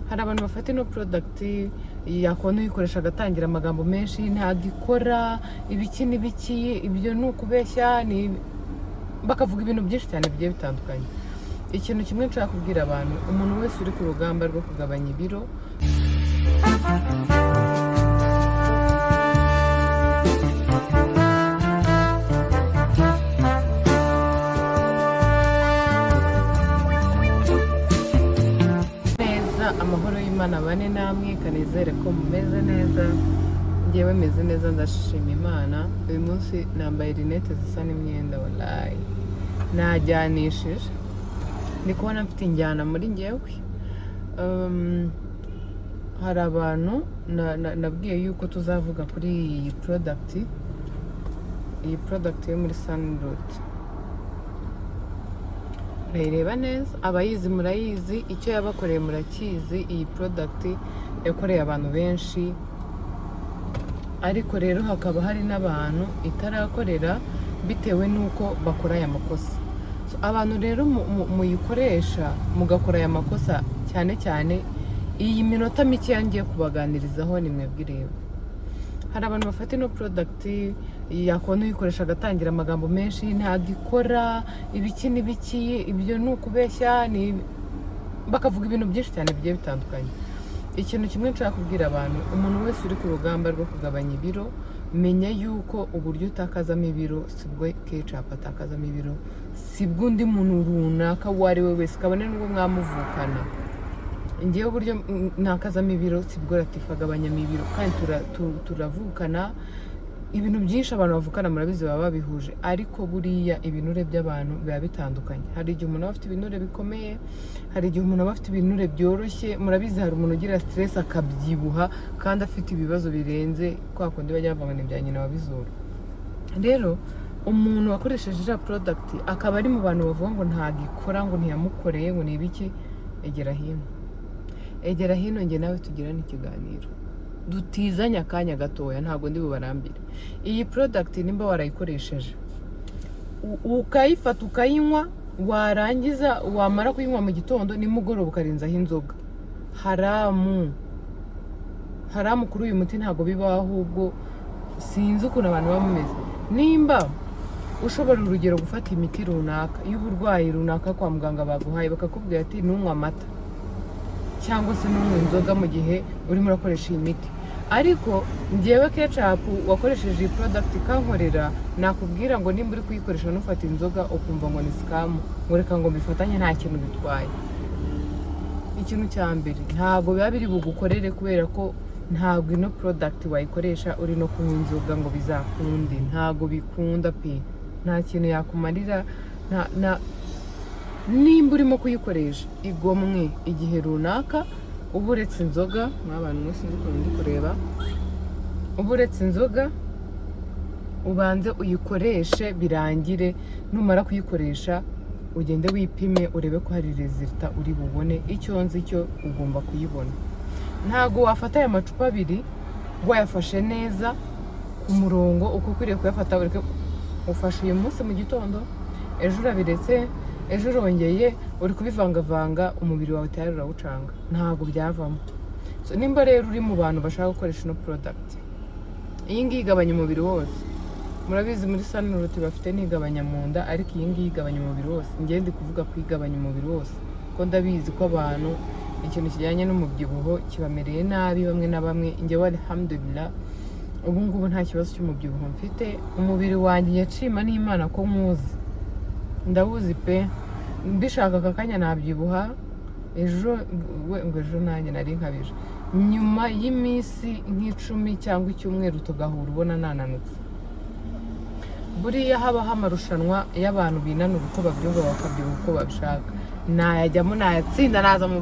hari abantu bafata ino product yakona uyikoresha agatangira amagambo menshi ntagikora ibiki n'ibiki, ibyo ni ukubeshya, bakavuga ibintu byinshi cyane bigiye bitandukanye. Ikintu kimwe nshaka kubwira abantu, umuntu wese uri ku rugamba rwo kugabanya ibiro, amahoro y'Imana bane namwe, kanizere ko mumeze neza. Ngewe meze neza ndashima Imana. Uyu munsi nambaye rinete zisa n'imyenda, wallahi najyanishije, ndi kubona mfite injyana muri ngewe. Hari abantu nabwiye yuko tuzavuga kuri iyi product yo muri Sunroot. Reba neza, abayizi murayizi, icyo yabakoreye murakizi. Iyi product yakoreye abantu benshi, ariko rero hakaba hari n'abantu itarakorera bitewe nuko bakora aya makosa. Abantu rero muyikoresha mugakora aya makosa, cyane cyane iyi minota mike yangiye kubaganirizaho ni mwebwe reba. Hari abantu bafata ino product yakona uyikoresha agatangira amagambo menshi ntagikora, ibiki n'ibiki, ibyo ni ukubeshya, bakavuga ibintu byinshi cyane bigiye bitandukanye. Ikintu kimwe nshaka kubwira abantu, umuntu wese uri ku rugamba rwo kugabanya ibiro, menya yuko uburyo utakazamo ibiro sibwo ketchup atakazamo ibiro, sibwo undi muntu runaka uwo ari we wese, kabone n'ubwo mwamuvukana. Ngewe uburyo nakazamo ibiro sibwo Latifa agabanyamo ibiro, kandi turavukana. Ibintu byinshi abantu bavukana murabizi baba babihuje, ariko buriya ibinure by'abantu biba bitandukanye. Hari igihe umuntu aba afite ibinure bikomeye, hari igihe umuntu aba afite ibinure byoroshye. Murabizi hari umuntu ugira stress akabyibuha kandi afite ibibazo birenze kwa kundi bajya bavuga ngo ibya nyina wabizura. Rero umuntu wakoresheje iriya product akaba ari mu bantu bavuga ngo ntagikora, ngo ntiyamukoreye, ngo ni ibiki, egera hino njye nawe tugirane ikiganiro, dutizanya akanya gatoya, ntabwo ndi bubarambire. Iyi product nimba warayikoresheje ukayifata ukayinywa, warangiza wamara kuyinywa mu gitondo, nimugoroba ukarenzaho inzoga, haramu kuri uyu muti ntabwo bibaho. Ahubwo sinzi ukuntu abantu bameze. Nimba ushobora urugero gufata imiti runaka y'uburwayi runaka kwa muganga baguhaye, bakakubwira ati nunywa amata cyangwa se nunywa inzoga mu gihe urimo urakoresha iyi miti, ariko ngewe ketchup wakoresheje iyi product ikankorera, nakubwira ngo nimba uri kuyikoresha nufata inzoga ukumva ngo ni scam, ngo reka ngo bifatanye, nta kintu bitwaye. Ikintu cya mbere, ntabwo biba biri bugukorere, kubera ko ntabwo ino product wayikoresha uri no kunywa inzoga ngo bizakunde. Ntabwo bikunda pe, nta kintu yakumarira. Nimba urimo kuyikoresha igomwe igihe runaka, uba uretse inzoga, mw'abantu mwese ndi kureba, uba uretse inzoga, ubanze uyikoreshe birangire. Numara kuyikoresha ugende wipime, urebe ko hari resulta uri bubone. Icyo nzi cyo ugomba kuyibona. Ntabwo wafata aya macupa abiri wayafashe neza ku murongo uko ukwiriye kuyafata. Ufashe uyu munsi mu gitondo, ejo urabiretse, ejo urongeye, uri kubivangavanga, umubiri wawe tayari urawucanga, ntabwo byavamo. Nimba rero uri mu bantu bashaka gukoresha ino product, iyi ngiyi igabanya umubiri wose. Murabizi muri Sunroot bafite n'igabanya mu nda, ariko iyi ngiyi igabanya umubiri wose. Ngiye ndi kuvuga ko igabanya umubiri wose, ko ndabizi ko abantu ikintu kijyanye n'umubyibuho kibamereye nabi bamwe na bamwe. Ngewe alhamdulillah ubu ngubu nta kibazo cy'umubyibuho mfite. Umubiri wanjye yacima n'Imana ko nkuzi, ndawuzi pe. Mbishaka aka kanya nabyibuha, ejo nanjye nari nkabije. Nyuma y'iminsi nk'icumi cyangwa icyumweru tugahura ubona nananutse. Buriya habaho amarushanwa y'abantu binanura uko babyumva, bakabyibuha uko babishaka. Nayajyamo, nayatsinda, naza mu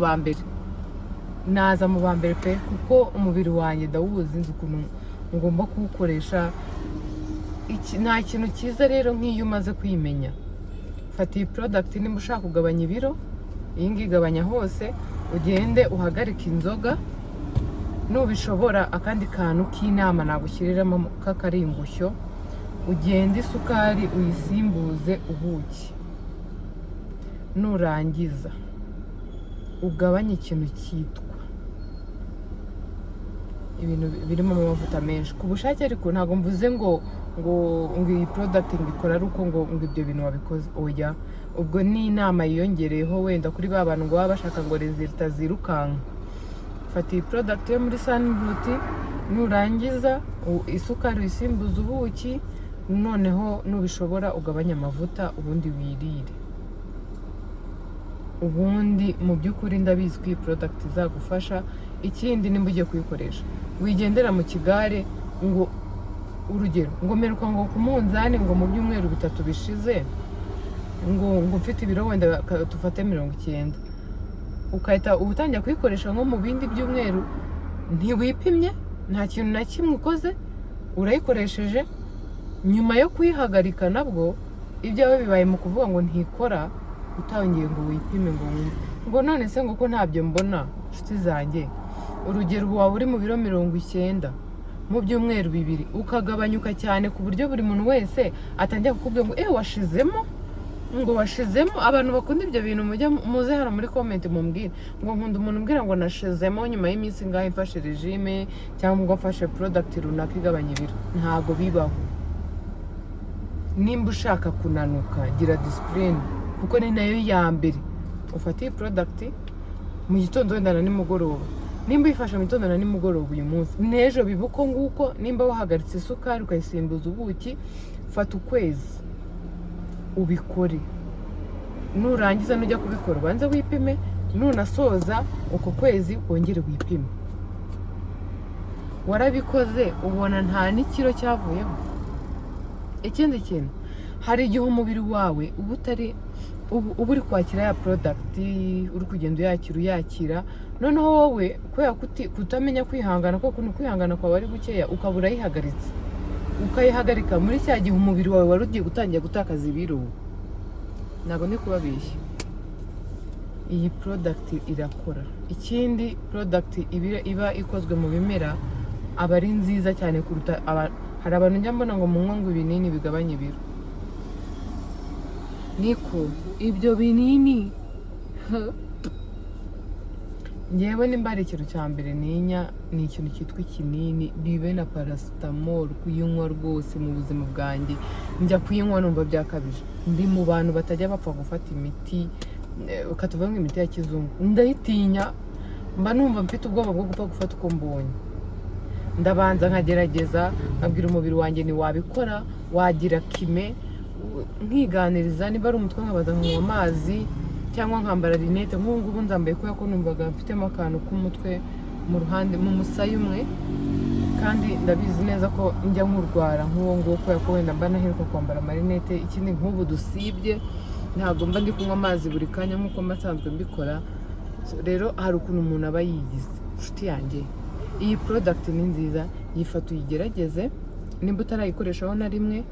ba mbere pe, kuko umubiri wanjye ndawuzi, nzi ukuntu ngomba kuwukoresha. Nta kintu cyiza rero nk'iyo umaze kuyimenya. Fata iyi product nimba ushaka kugabanya ibiro, iyi ngiyi igabanya hose. Ugende uhagarike inzoga, nubishobora akandi kantu k'inama nagushyiriramo k'akaringushyo, ugende isukari uyisimbuze ubuki. Nurangiza ugabanye ikintu cyitwa ibintu birimo amavuta menshi ku bushake, ariko ntabwo mvuze ngo iyi product ngikora ari uko ngo ibyo bintu wabikoze, oya, ubwo ni inama yiyongereyeho wenda kuri ba bantu ngo baba bashaka ngo resulta zirukanka. Fata iyi product yo muri Sun Beauty, nurangiza isukari uyisimbuza ubuki, noneho nubishobora ugabanya amavuta, ubundi wirire. Ubundi mu by'ukuri ndabizi ko iyi product izagufasha. Ikindi nimba ugiye kuyikoresha, wigendera mu kigare ngo urugero ngo meruka ngo ku munzani ngo mu byumweru 3 bishize ngo mfite ibiro wenda tufate 90, ukahita ubutangira kuyikoresha nko mu bindi byumweru, ntiwipimye, nta kintu na kimwe ukoze, urayikoresheje, nyuma yo kuyihagarika nabwo ibyawe bibaye mu kuvuga ngo ntikora, utangiye ngo wipime ngo wumve ngo none se ngo ko ntabyo mbona. Nshuti zanjye, urugero waba uri mu biro 90 mu byumweru 2, ukagabanyuka cyane ku buryo buri muntu wese atangira kukubwira ngo washizemo, ngo washizemo. Abantu bakunda ibyo bintu muze hano muri comment mumbwire ngo nkunda umuntu umbwira ngo nashizemo nyuma y'iminsi ngaho mfashe regime cyangwa ngo mfashe product runaka igabanya ibiro. Ntago bibaho. Nimba ushaka kunanuka, gira discipline, kuko ni nayo ya mbere. Ufata iyi product mu gitondo wenda na nimugoroba, nimba uyifashe mu gitondo na nimugoroba uyu munsi, n'ejo bibuko nguko. Nimba wahagaritse isukari ukayisimbuza ubuki, fata ukwezi ubikore, nurangiza nujya kubikora ubanza wipime, nunasoza uko kwezi wongere wipime. Warabikoze ubona nta n'ikiro cyavuyeho. Ikindi kintu, hari igihe umubiri wawe uba uri kwakira ya product, uri kugenda uyakira, noneho wowe kubera kutamenya kwihangana, kuko kwihangana kwawe ari gukeya, ukabura yihagaritse, ukayihagarika muri cya gihe umubiri wawe wari ugiye gutangira gutakaza ibiro. Ntabwo ndi kubabeshya, iyi product irakora. Ikindi, product iba ikozwe mu bimera aba ari nziza cyane kuruta hari abantu njya mbona ngo munywa ngo ibinini bigabanya ibiro. Niko ibyo binini ngewe nimba ari ikintu cya mbere ninya, ni ikintu cyitwa ikinini, bibe na paracetamol. Kuyinywa rwose mu buzima bwanjye njya kuyinywa numva byakabije. Ndi mu bantu batajya bapfa gufata imiti, ukatuvuga ngo imiti ya kizungu ndayitinya, mba numva mfite ubwoba bwo gufata uko mbonye. Ndabanza nkagerageza, nkabwira umubiri wanjye ni wabikora, wagira kime, nkiganiriza. Niba ari umutwe nkabaza nkanywa amazi cyangwa nkambara rinete. Nk'ubu ngubu nzambaye kubera ko numvaga mfitemo akantu k'umutwe mu ruhande, mu musaya umwe, kandi ndabizi neza ko njya nkurwara nk'uwo nguwo kubera ko wenda mba naheruka kwambara amarinete. Ikindi nk'ubu dusibye, ntabwo mba ndi kunywa amazi buri kanya nk'uko mba nsanzwe mbikora. Rero hari ukuntu umuntu aba yigize. Nshuti yanjye, iyi product ni nziza, yifata uyigerageze. Nimba utarayikoreshaho na rimwe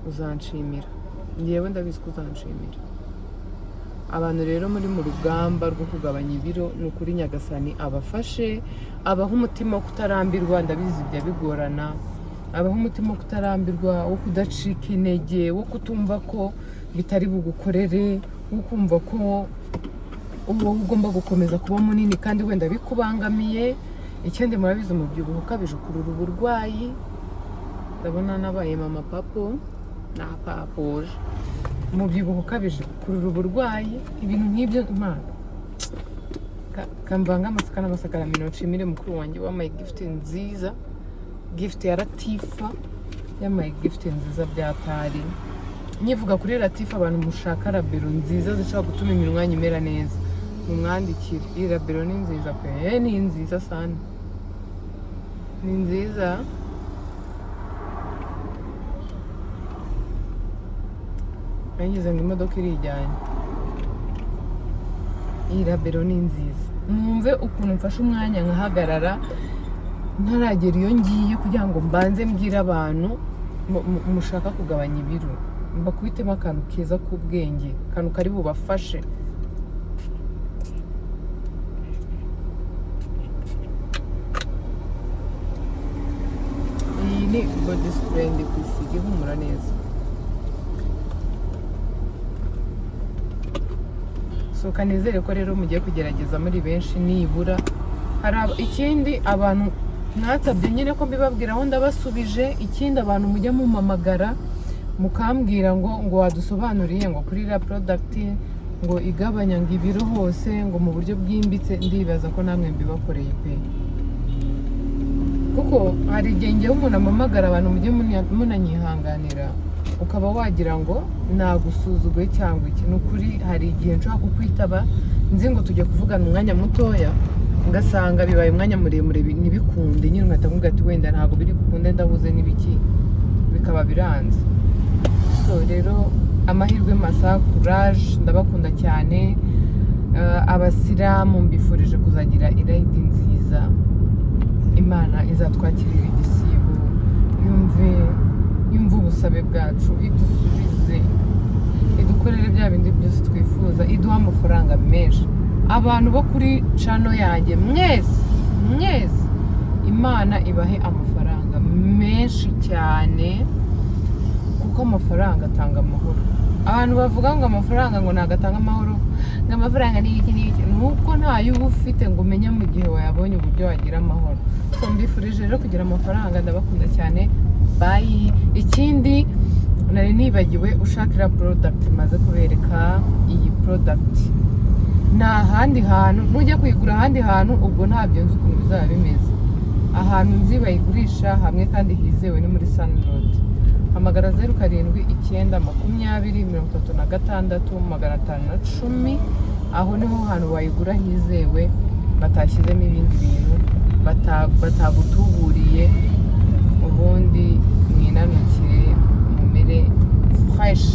uzanshimira, ngewe ndabizi ko uzanshimira. Abantu rero muri mu rugamba rwo kugabanya ibiro, ni ukuri Nyagasani abafashe, abaho umutima wo kutarambirwa. Ndabizi bijya bigorana, abaho umutima wo kutarambirwa, wo kudacika intege, wo kutumva ko bitari bugukorere, wo kumva ko ugomba gukomeza kuba munini kandi wenda bikubangamiye. Ikindi murabizi, umubyibuho ukabije ukurura uburwayi. Ndabona nabaye mama papo napapuje. Umubyibuho ukabije ukurura uburwayi, ibintu nk'ibyo. Imana kamvanga amasaka n'amasaka nshimire mukuru wanjye wamaye gift nziza, gift ya Latifa, yamaye gift nziza byatari. Nyivuga kuri Latifa, abantu mushaka rabero nziza zishobora gutuma iminwa imera neza, mumwandikire. Iyi rabero ni nziza pe, ni nziza sana, ni nziza. Ngize ngo imodoka irijyanye. Iyi rabero ni nziza. Mwumve ukuntu mfashe umwanya nkahagarara ntaragera iyo ngiye, kugira ngo mbanze mbwire abantu mushaka kugabanya ibiro, mbakubitemo akantu keza k'ubwenge, akantu kari bubafashe. Iyi ni body spray ndi kwisiga, ihumura neza. So kanizere ko rero mugiye kugerageza muri benshi nibura. Ikindi, abantu mwansabye nyine ko mbibabwiraho ndabasubije. Ikindi abantu mujya mumamagara mukambwira ngo wadusobanuriye ngo kuri iriya product ngo igabanya ngo ibiro hose ngo mu buryo bwimbitse, ndibaza ko namwe mbibakoreye pe, kuko hari igihe ngewe umuntu amamagara abantu mujye munanyihanganira ukaba wagira ngo nagusuzuguye cyangwa iki. Ni ukuri hari igihe nshobora kukwitaba nzi ngo tujya kuvugana umwanya mutoya ngasanga bibaye umwanya muremure ntibikunde, nyine nkahita mvuga ati wenda ntabwo biri bukunde ndabuze n'ibiki, bikaba biranze. So rero amahirwe masa, courage, ndabakunda cyane. Abasilamu mbifurije kuzagira irayidi nziza, Imana izatwakirira igisibo, yumve ubusabe bwacu, idusubize, idukorere bya bindi byose twifuza, iduha amafaranga menshi. Abantu bo kuri channel yanjye mwese Imana ibahe amafaranga menshi cyane, kuko amafaranga atanga amahoro. Abantu bavuga ngo amafaranga ngo nagatanga amahoro, ngo amafaranga ni iki nuko ntayo uba ufite ngo umenye mu gihe wayabonye uburyo wagira amahoro. So mbifurije rero kugira amafaranga, ndabakunda cyane, bye. Ikindi nari nibagiwe, ushakira product maze kubereka iyi product nta handi hantu nujya kuyigura ahandi hantu, ubwo ntabyo nzi ukuntu bizaba bimeze. Ahantu nzi bayigurisha hamwe kandi hizewe ni muri Sunroad. Hamagara 0720303610, aho niho hantu wayigura hizewe, batashyizemo ibindi bintu, batagutuburiye, ubundi mwinanukire mumere fresh.